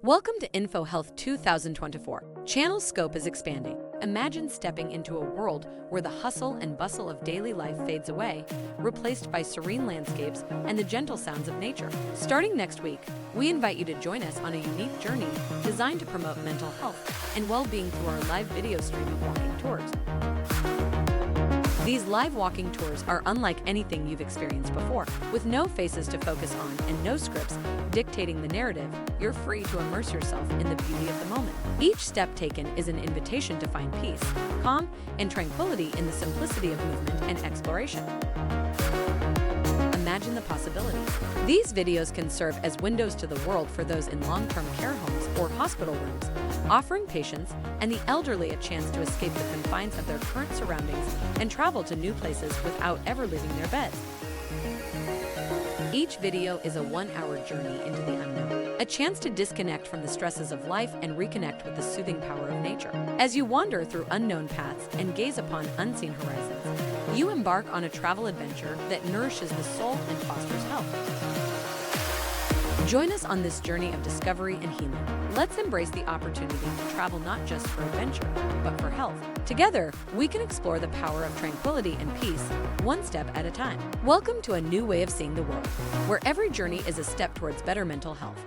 Welcome to InfoHealth 2024. Channel scope is expanding. Imagine stepping into a world where the hustle and bustle of daily life fades away, replaced by serene landscapes and the gentle sounds of nature. Starting next week, we invite you to join us on a unique journey designed to promote mental health and well-being through our live video stream of walking tours. These live walking tours are unlike anything you've experienced before. With no faces to focus on and no scripts dictating the narrative, you're free to immerse yourself in the beauty of the moment. Each step taken is an invitation to find peace, calm, and tranquility in the simplicity of movement and exploration. Imagine the possibilities. These videos can serve as windows to the world for those in long-term care homes or hospital rooms, offering patients and the elderly a chance to escape the confines of their current surroundings and travel to new places without ever leaving their beds. Each video is a one-hour journey into the unknown, a chance to disconnect from the stresses of life and reconnect with the soothing power of nature. As you wander through unknown paths and gaze upon unseen horizons, you embark on a travel adventure that nourishes the soul and fosters health. Join us on this journey of discovery and healing. Let's embrace the opportunity to travel not just for adventure, but for health. Together, we can explore the power of tranquility and peace, one step at a time. Welcome to a new way of seeing the world, where every journey is a step towards better mental health.